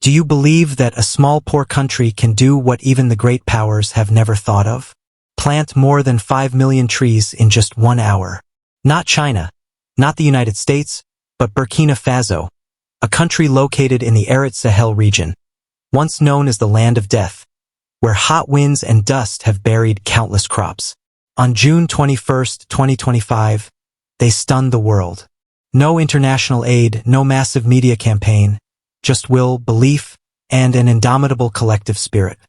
Do you believe that a small poor country can do what even the great powers have never thought of? Plant more than 5 million trees in just 1 hour. Not China, not the United States, but Burkina Faso, a country located in the arid Sahel region, once known as the land of death, where hot winds and dust have buried countless crops. On June 21, 2025, they stunned the world. No international aid, no massive media campaign, just will, belief, and an indomitable collective spirit.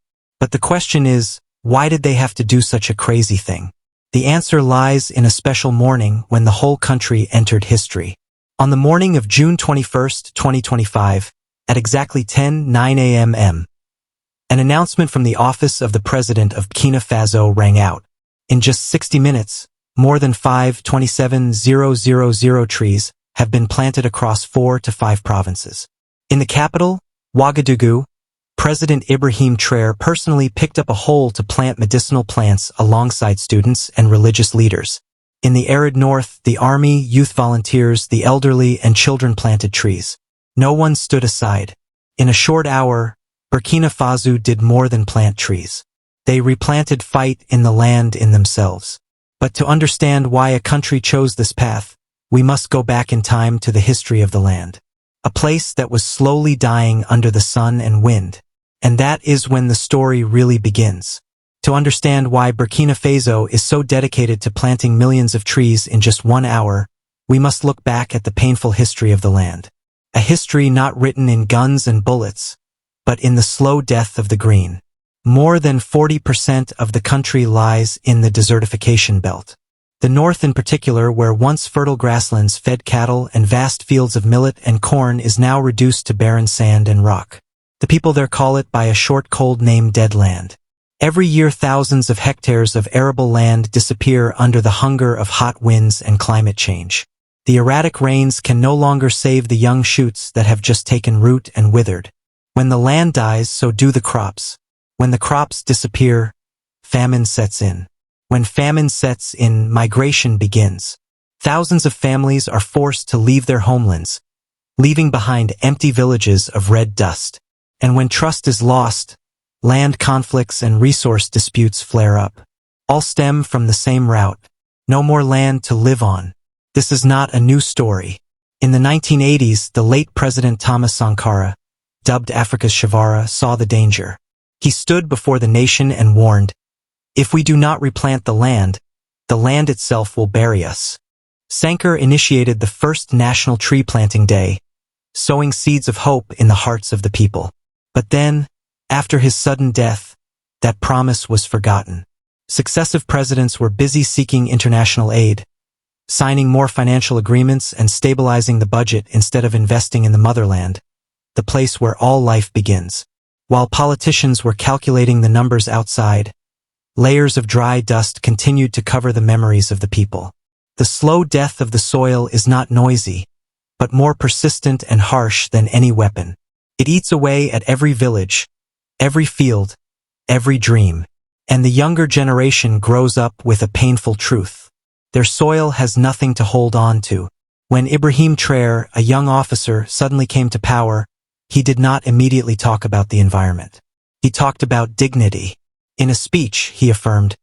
But the question is, why did they have to do such a crazy thing? The answer lies in a special morning when the whole country entered history. On the morning of June 21, 2025, at exactly 10:09 a.m. an announcement from the office of the president of Burkina Faso rang out. In just 60 minutes, more than 527,000 trees have been planted across 4 to 5 provinces. In the capital, Ouagadougou, President Ibrahim Traoré personally picked up a hole to plant medicinal plants alongside students and religious leaders. In the arid north, the army, youth volunteers, the elderly, and children planted trees. No one stood aside. In a short hour, Burkina Faso did more than plant trees. They replanted fight in the land in themselves. But to understand why a country chose this path, we must go back in time to the history of the land. A place that was slowly dying under the sun and wind. And that is when the story really begins. To understand why Burkina Faso is so dedicated to planting millions of trees in just 1 hour, we must look back at the painful history of the land. A history not written in guns and bullets, but in the slow death of the green. More than 40% of the country lies in the desertification belt. The north in particular, where once fertile grasslands fed cattle and vast fields of millet and corn, is now reduced to barren sand and rock. The people there call it by a short cold name, dead land. Every year thousands of hectares of arable land disappear under the hunger of hot winds and climate change. The erratic rains can no longer save the young shoots that have just taken root and withered. When the land dies, so do the crops. When the crops disappear, famine sets in. When famine sets in, migration begins. Thousands of families are forced to leave their homelands, leaving behind empty villages of red dust. And when trust is lost, land conflicts and resource disputes flare up. All stem from the same root. No more land to live on. This is not a new story. In the 1980s, the late President Thomas Sankara, dubbed Africa's Shavara, saw the danger. He stood before the nation and warned, "If we do not replant the land itself will bury us." Sankara initiated the first National Tree Planting Day, sowing seeds of hope in the hearts of the people. But then, after his sudden death, that promise was forgotten. Successive presidents were busy seeking international aid, signing more financial agreements and stabilizing the budget instead of investing in the motherland, the place where all life begins. While politicians were calculating the numbers outside, layers of dry dust continued to cover the memories of the people. The slow death of the soil is not noisy, but more persistent and harsh than any weapon. It eats away at every village, every field, every dream. And the younger generation grows up with a painful truth. Their soil has nothing to hold on to. When Ibrahim Traoré, a young officer, suddenly came to power, he did not immediately talk about the environment. He talked about dignity. In a speech, he affirmed,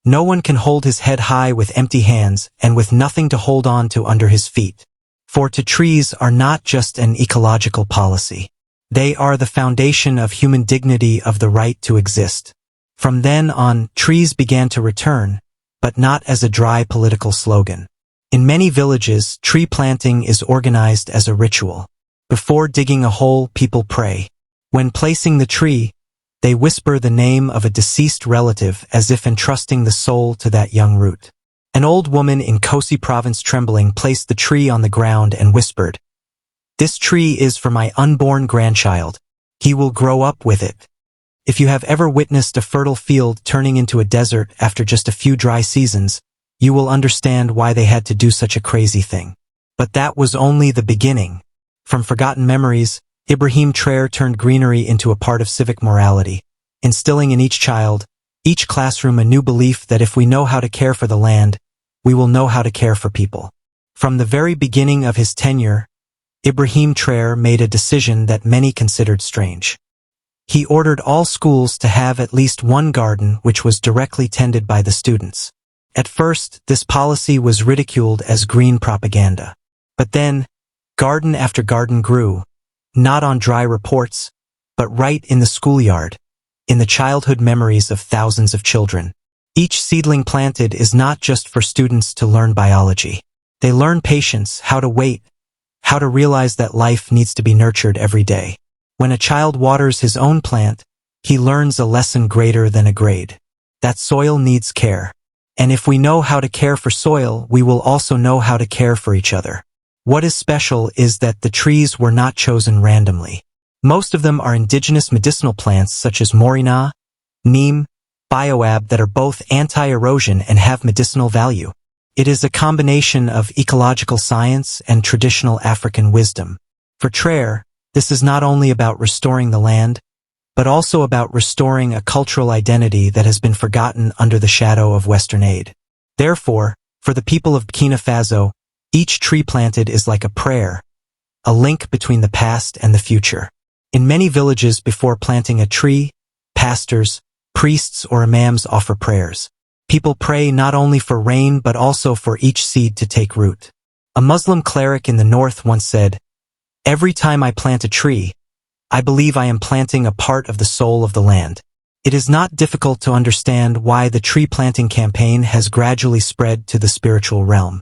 "No one can hold his head high with empty hands and with nothing to hold on to under his feet. For to trees are not just an ecological policy. They are the foundation of human dignity, of the right to exist." From then on, trees began to return, but not as a dry political slogan. In many villages, tree planting is organized as a ritual. Before digging a hole, people pray. When placing the tree, they whisper the name of a deceased relative as if entrusting the soul to that young root. An old woman in Kosi province, trembling, placed the tree on the ground and whispered, "This tree is for my unborn grandchild. He will grow up with it." If you have ever witnessed a fertile field turning into a desert after just a few dry seasons, you will understand why they had to do such a crazy thing. But that was only the beginning. From forgotten memories, Ibrahim Traoré turned greenery into a part of civic morality, instilling in each child, each classroom, a new belief that if we know how to care for the land, we will know how to care for people. From the very beginning of his tenure, Ibrahim Traoré made a decision that many considered strange. He ordered all schools to have at least one garden which was directly tended by the students. At first, this policy was ridiculed as green propaganda. But then, garden after garden grew, not on dry reports, but right in the schoolyard, in the childhood memories of thousands of children. Each seedling planted is not just for students to learn biology. They learn patience, how to wait, how to realize that life needs to be nurtured every day. When a child waters his own plant, he learns a lesson greater than a grade. That soil needs care. And if we know how to care for soil, we will also know how to care for each other. What is special is that the trees were not chosen randomly. Most of them are indigenous medicinal plants such as morina, neem, bioab that are both anti-erosion and have medicinal value. It is a combination of ecological science and traditional African wisdom. For Traoré, this is not only about restoring the land, but also about restoring a cultural identity that has been forgotten under the shadow of Western aid. Therefore, for the people of Burkina Faso, each tree planted is like a prayer, a link between the past and the future. In many villages before planting a tree, pastors, priests or imams offer prayers. People pray not only for rain but also for each seed to take root. A Muslim cleric in the north once said, "Every time I plant a tree, I believe I am planting a part of the soul of the land." It is not difficult to understand why the tree planting campaign has gradually spread to the spiritual realm.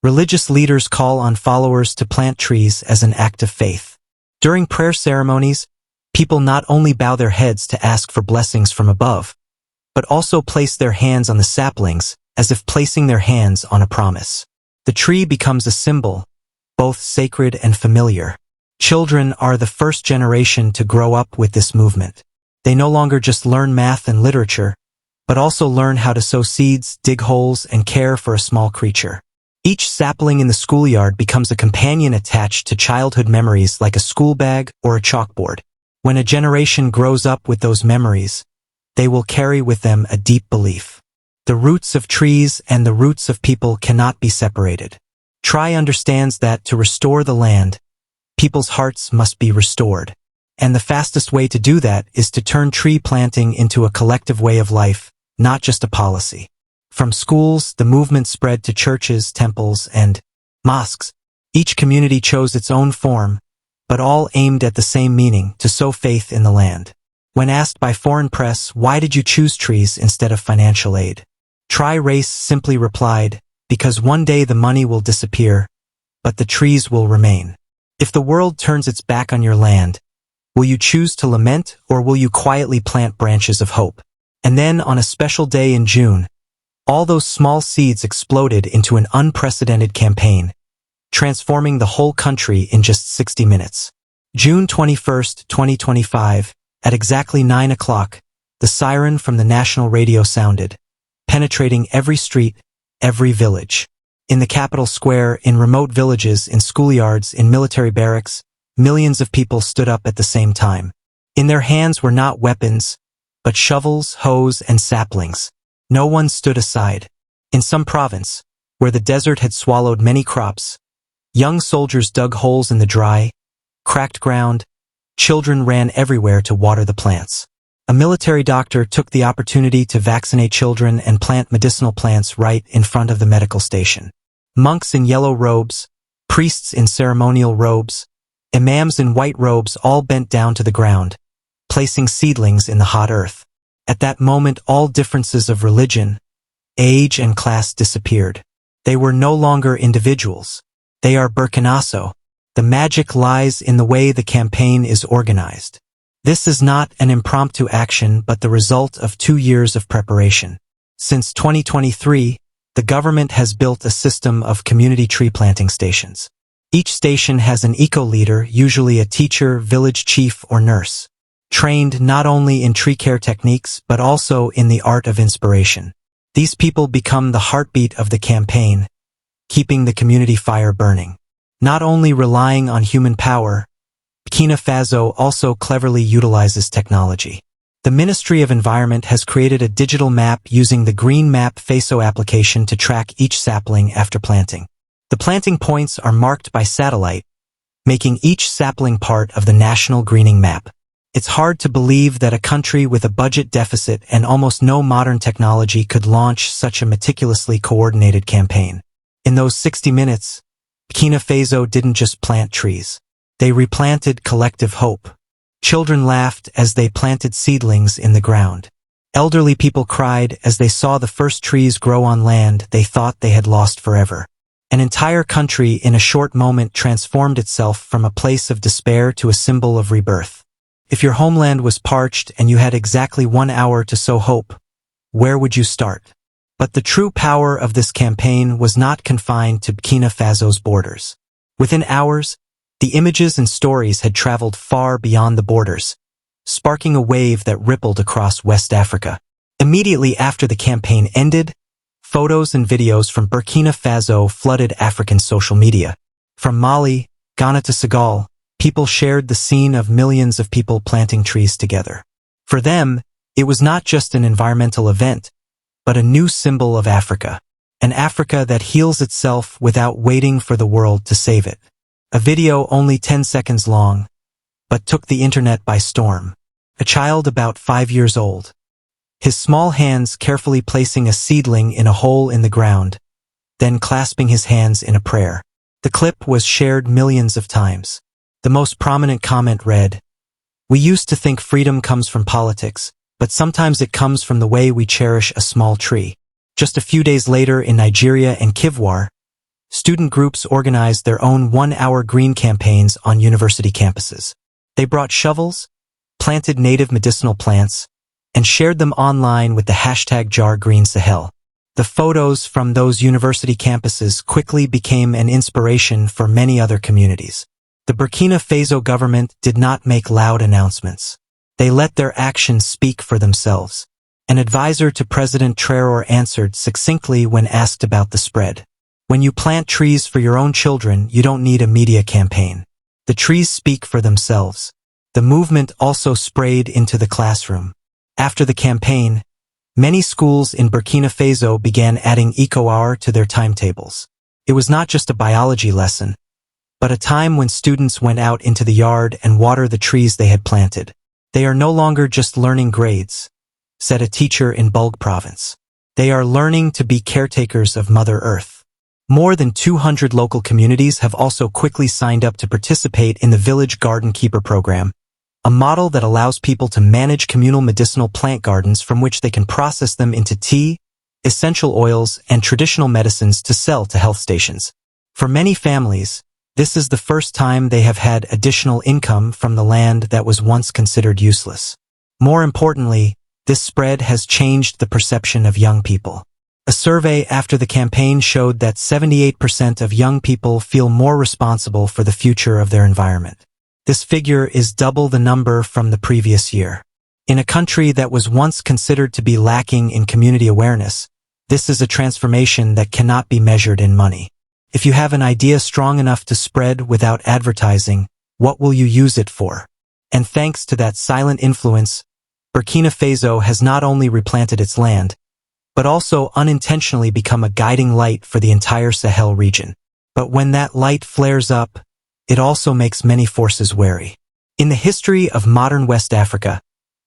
Religious leaders call on followers to plant trees as an act of faith. During prayer ceremonies, people not only bow their heads to ask for blessings from above, but also place their hands on the saplings as if placing their hands on a promise. The tree becomes a symbol, both sacred and familiar. Children are the first generation to grow up with this movement. They no longer just learn math and literature, but also learn how to sow seeds, dig holes, and care for a small creature. Each sapling in the schoolyard becomes a companion attached to childhood memories like a school bag or a chalkboard. When a generation grows up with those memories, they will carry with them a deep belief. The roots of trees and the roots of people cannot be separated. Traoré understands that to restore the land, people's hearts must be restored. And the fastest way to do that is to turn tree planting into a collective way of life, not just a policy. From schools, the movement spread to churches, temples, and mosques. Each community chose its own form, but all aimed at the same meaning, to sow faith in the land. When asked by foreign press, why did you choose trees instead of financial aid? Traoré simply replied, because one day the money will disappear, but the trees will remain. If the world turns its back on your land, will you choose to lament or will you quietly plant branches of hope? And then on a special day in June, all those small seeds exploded into an unprecedented campaign, transforming the whole country in just 60 minutes. June 21st, 2025, at exactly 9 o'clock, the siren from the national radio sounded, penetrating every street, every village. In the capital square, in remote villages, in schoolyards, in military barracks, millions of people stood up at the same time. In their hands were not weapons, but shovels, hoes, and saplings. No one stood aside. In some province, where the desert had swallowed many crops, young soldiers dug holes in the dry, cracked ground. Children ran everywhere to water the plants. A military doctor took the opportunity to vaccinate children and plant medicinal plants right in front of the medical station. Monks in yellow robes, priests in ceremonial robes, imams in white robes all bent down to the ground, placing seedlings in the hot earth. At that moment, all differences of religion, age, and class disappeared. They were no longer individuals. They are Burkina. The magic lies in the way the campaign is organized. This is not an impromptu action but the result of 2 years of preparation. Since 2023, the government has built a system of community tree planting stations. Each station has an eco-leader, usually a teacher, village chief, or nurse, trained not only in tree care techniques but also in the art of inspiration. These people become the heartbeat of the campaign, keeping the community fire burning. Not only relying on human power, Burkina Faso also cleverly utilizes technology. The Ministry of Environment has created a digital map using the Green Map Faso application to track each sapling after planting. The planting points are marked by satellite, making each sapling part of the national greening map. It's hard to believe that a country with a budget deficit and almost no modern technology could launch such a meticulously coordinated campaign. In those 60 minutes, Burkina Faso didn't just plant trees. They replanted collective hope. Children laughed as they planted seedlings in the ground. Elderly people cried as they saw the first trees grow on land they thought they had lost forever. An entire country in a short moment transformed itself from a place of despair to a symbol of rebirth. If your homeland was parched and you had exactly 1 hour to sow hope, where would you start? But the true power of this campaign was not confined to Burkina Faso's borders. Within hours, the images and stories had traveled far beyond the borders, sparking a wave that rippled across West Africa. Immediately after the campaign ended, photos and videos from Burkina Faso flooded African social media. From Mali, Ghana to Senegal, people shared the scene of millions of people planting trees together. For them, it was not just an environmental event, but a new symbol of Africa. An Africa that heals itself without waiting for the world to save it. A video only 10 seconds long, but took the internet by storm. A child about 5 years old. His small hands carefully placing a seedling in a hole in the ground, then clasping his hands in a prayer. The clip was shared millions of times. The most prominent comment read, "We used to think freedom comes from politics, but sometimes it comes from the way we cherish a small tree." Just a few days later in Nigeria and Kivuar, student groups organized their own 1-hour green campaigns on university campuses. They brought shovels, planted native medicinal plants, and shared them online with the hashtag #JarGreenSahel. The photos from those university campuses quickly became an inspiration for many other communities. The Burkina Faso government did not make loud announcements. They let their actions speak for themselves. An advisor to President Traoré answered succinctly when asked about the spread. "When you plant trees for your own children, you don't need a media campaign. The trees speak for themselves." The movement also sprayed into the classroom. After the campaign, many schools in Burkina Faso began adding eco-hour to their timetables. It was not just a biology lesson, but a time when students went out into the yard and watered the trees they had planted. "They are no longer just learning grades," said a teacher in Bulg province. "They are learning to be caretakers of Mother Earth." More than 200 local communities have also quickly signed up to participate in the Village Garden Keeper program, a model that allows people to manage communal medicinal plant gardens from which they can process them into tea, essential oils, and traditional medicines to sell to health stations. For many families, this is the first time they have had additional income from the land that was once considered useless. More importantly, this spread has changed the perception of young people. A survey after the campaign showed that 78% of young people feel more responsible for the future of their environment. This figure is double the number from the previous year. In a country that was once considered to be lacking in community awareness, this is a transformation that cannot be measured in money. If you have an idea strong enough to spread without advertising, what will you use it for? And thanks to that silent influence, Burkina Faso has not only replanted its land, but also unintentionally become a guiding light for the entire Sahel region. But when that light flares up, it also makes many forces wary. In the history of modern West Africa,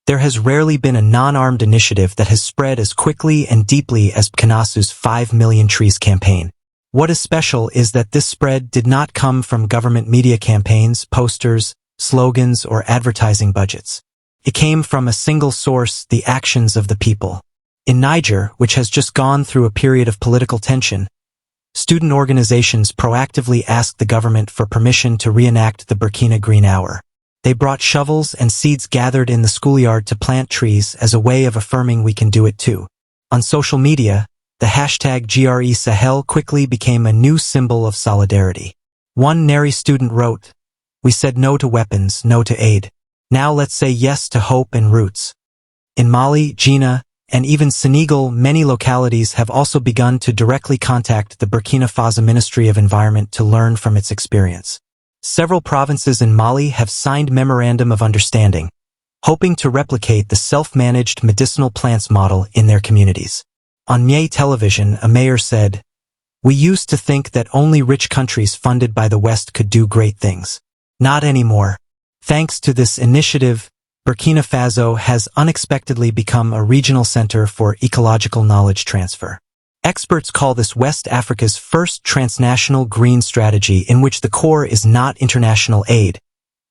there has rarely been a non-armed initiative that has spread as quickly and deeply as Burkina's 5 Million Trees campaign. What is special is that this spread did not come from government media campaigns, posters, slogans, or advertising budgets. It came from a single source, the actions of the people. In Niger, which has just gone through a period of political tension, student organizations proactively asked the government for permission to reenact the Burkina Green Hour. They brought shovels and seeds gathered in the schoolyard to plant trees as a way of affirming we can do it too. On social media, the hashtag #GRESahel quickly became a new symbol of solidarity. One Neri student wrote, "We said no to weapons, no to aid. Now let's say yes to hope and roots." In Mali, Guinea, and even Senegal, many localities have also begun to directly contact the Burkina Faso Ministry of Environment to learn from its experience. Several provinces in Mali have signed Memorandum of Understanding, hoping to replicate the self-managed medicinal plants model in their communities. On Miei television, a mayor said, "We used to think that only rich countries funded by the West could do great things. Not anymore. Thanks to this initiative, Burkina Faso has unexpectedly become a regional center for ecological knowledge transfer. Experts call this West Africa's first transnational green strategy in which the core is not international aid,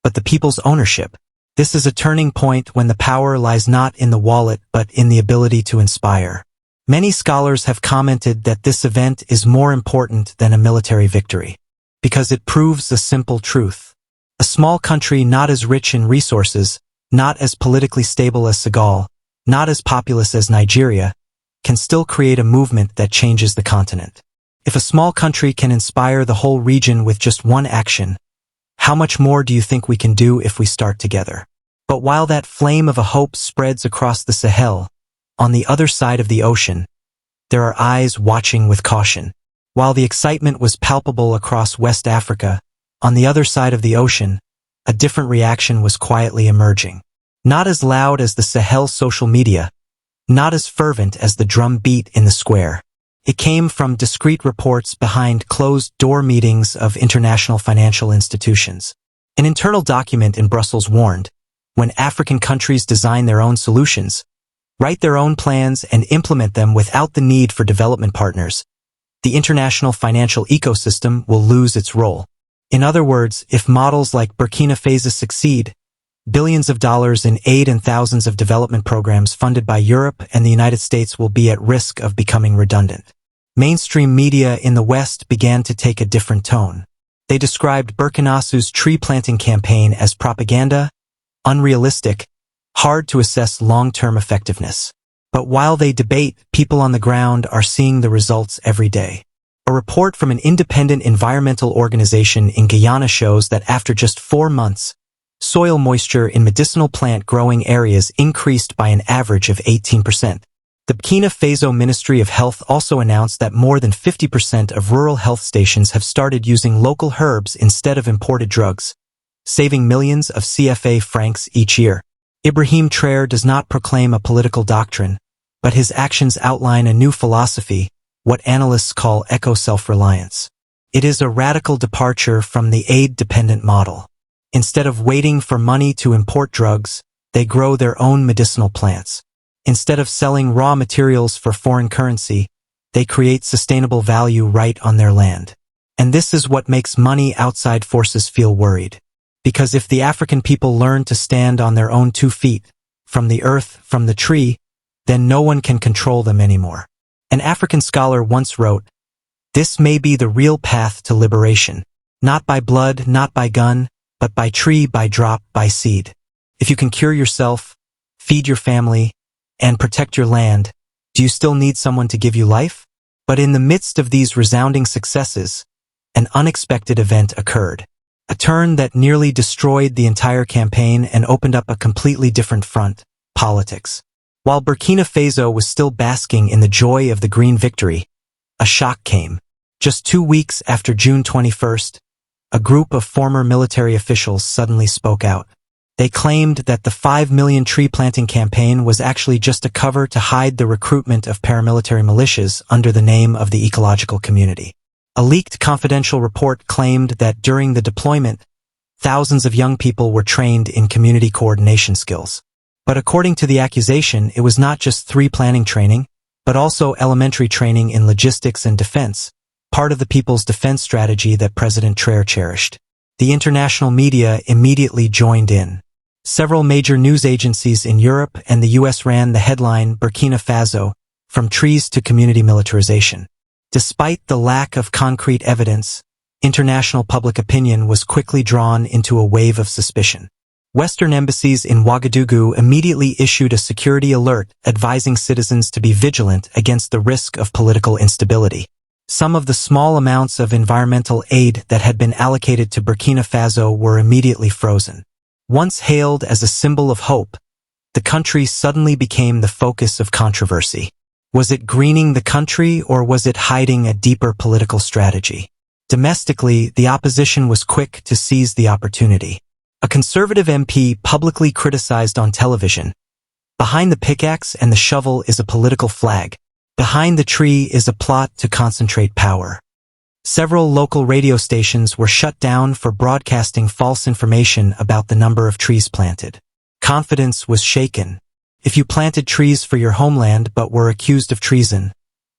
but the people's ownership. This is a turning point when the power lies not in the wallet but in the ability to inspire. Many scholars have commented that this event is more important than a military victory, because it proves a simple truth. A small country not as rich in resources, not as politically stable as Senegal, not as populous as Nigeria, can still create a movement that changes the continent. If a small country can inspire the whole region with just one action, how much more do you think we can do if we start together? But while that flame of a hope spreads across the Sahel, on the other side of the ocean, there are eyes watching with caution. While the excitement was palpable across West Africa, on the other side of the ocean, a different reaction was quietly emerging. Not as loud as the Sahel social media, not as fervent as the drum beat in the square. It came from discreet reports behind closed-door meetings of international financial institutions. An internal document in Brussels warned, when African countries design their own solutions, write their own plans and implement them without the need for development partners, the international financial ecosystem will lose its role. In other words, if models like Burkina Faso succeed, billions of dollars in aid and thousands of development programs funded by Europe and the United States will be at risk of becoming redundant. Mainstream media in the West began to take a different tone. They described Burkina Faso's tree planting campaign as propaganda, unrealistic, hard to assess long-term effectiveness. But while they debate, people on the ground are seeing the results every day. A report from an independent environmental organization in Guyana shows that after just 4 months, soil moisture in medicinal plant growing areas increased by an average of 18%. The Burkina Faso Ministry of Health also announced that more than 50% of rural health stations have started using local herbs instead of imported drugs, saving millions of CFA francs each year. Ibrahim Traoré does not proclaim a political doctrine, but his actions outline a new philosophy, what analysts call eco-self-reliance. It is a radical departure from the aid-dependent model. Instead of waiting for money to import drugs, they grow their own medicinal plants. Instead of selling raw materials for foreign currency, they create sustainable value right on their land. And this is what makes money outside forces feel worried. Because if the African people learn to stand on their own 2 feet, from the earth, from the tree, then no one can control them anymore. An African scholar once wrote, "This may be the real path to liberation. Not by blood, not by gun, but by tree, by drop, by seed. If you can cure yourself, feed your family, and protect your land, do you still need someone to give you life?" But in the midst of these resounding successes, an unexpected event occurred. A turn that nearly destroyed the entire campaign and opened up a completely different front, politics. While Burkina Faso was still basking in the joy of the green victory, a shock came. Just 2 weeks after June 21st, a group of former military officials suddenly spoke out. They claimed that the 5 million tree planting campaign was actually just a cover to hide the recruitment of paramilitary militias under the name of the ecological community. A leaked confidential report claimed that during the deployment, thousands of young people were trained in community coordination skills. But according to the accusation, it was not just tree planting training, but also elementary training in logistics and defense, part of the people's defense strategy that President Traoré cherished. The international media immediately joined in. Several major news agencies in Europe and the US ran the headline Burkina Faso, from trees to community militarization. Despite the lack of concrete evidence, international public opinion was quickly drawn into a wave of suspicion. Western embassies in Ouagadougou immediately issued a security alert advising citizens to be vigilant against the risk of political instability. Some of the small amounts of environmental aid that had been allocated to Burkina Faso were immediately frozen. Once hailed as a symbol of hope, the country suddenly became the focus of controversy. Was it greening the country or was it hiding a deeper political strategy? Domestically, the opposition was quick to seize the opportunity. A conservative MP publicly criticized on television, "Behind the pickaxe and the shovel is a political flag. Behind the tree is a plot to concentrate power." Several local radio stations were shut down for broadcasting false information about the number of trees planted. Confidence was shaken. If you planted trees for your homeland but were accused of treason,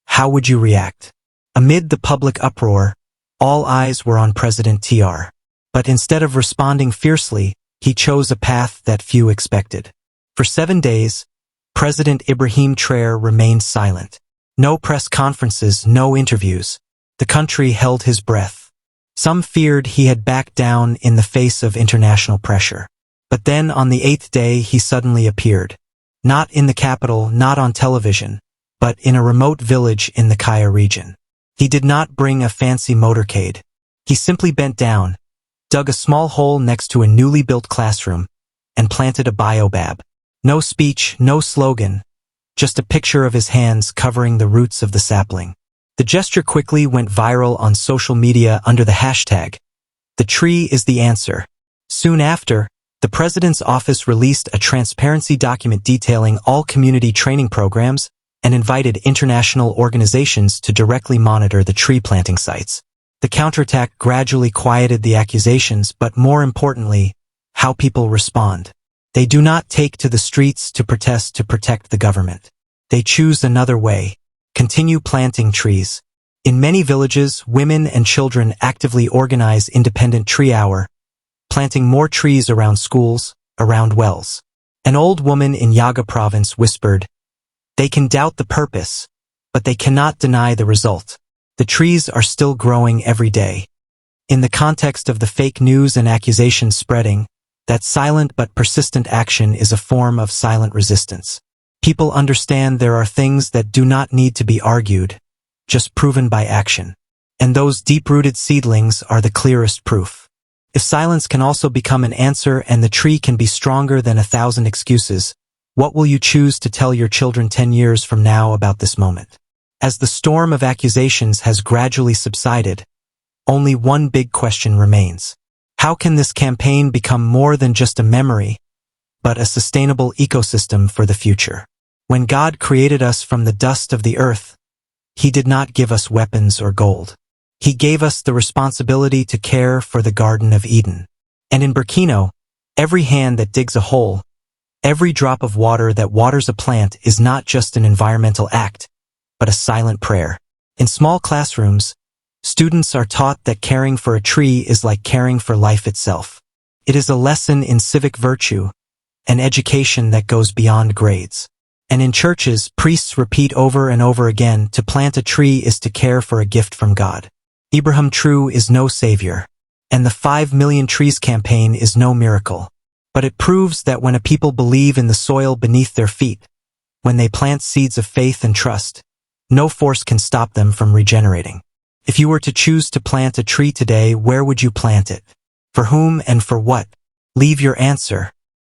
how would you react? Amid the public uproar, all eyes were on President Traoré. But instead of responding fiercely, he chose a path that few expected. For 7 days, President Ibrahim Traoré remained silent. No press conferences, no interviews. The country held his breath. Some feared he had backed down in the face of international pressure. But then on the 8th day he suddenly appeared. Not in the capital, not on television, but in a remote village in the Kaya region. He did not bring a fancy motorcade. He simply bent down, dug a small hole next to a newly built classroom, and planted a baobab. No speech, no slogan, just a picture of his hands covering the roots of the sapling. The gesture quickly went viral on social media under the hashtag, "The tree is the answer." Soon after, the president's office released a transparency document detailing all community training programs and invited international organizations to directly monitor the tree planting sites. The counterattack gradually quieted the accusations, but more importantly, how people respond. They do not take to the streets to protect the government. They choose another way. Continue planting trees. In many villages, women and children actively organize Independent Tree Hour, planting more trees around schools, around wells. An old woman in Yaga province whispered, "They can doubt the purpose, but they cannot deny the result. The trees are still growing every day." In the context of the fake news and accusations spreading, that silent but persistent action is a form of silent resistance. People understand there are things that do not need to be argued, just proven by action. And those deep-rooted seedlings are the clearest proof. If silence can also become an answer and the tree can be stronger than 1,000 excuses, what will you choose to tell your children 10 years from now about this moment? As the storm of accusations has gradually subsided, only one big question remains. How can this campaign become more than just a memory, but a sustainable ecosystem for the future? When God created us from the dust of the earth, He did not give us weapons or gold. He gave us the responsibility to care for the Garden of Eden. And in Burkina, every hand that digs a hole, every drop of water that waters a plant is not just an environmental act, but a silent prayer. In small classrooms, students are taught that caring for a tree is like caring for life itself. It is a lesson in civic virtue, an education that goes beyond grades. And in churches, priests repeat over and over again, to plant a tree is to care for a gift from God. Ibrahim Traoré is no savior, and the 5 Million Trees campaign is no miracle. But it proves that when a people believe in the soil beneath their feet, when they plant seeds of faith and trust, no force can stop them from regenerating. If you were to choose to plant a tree today, where would you plant it? For whom and for what? Leave your answer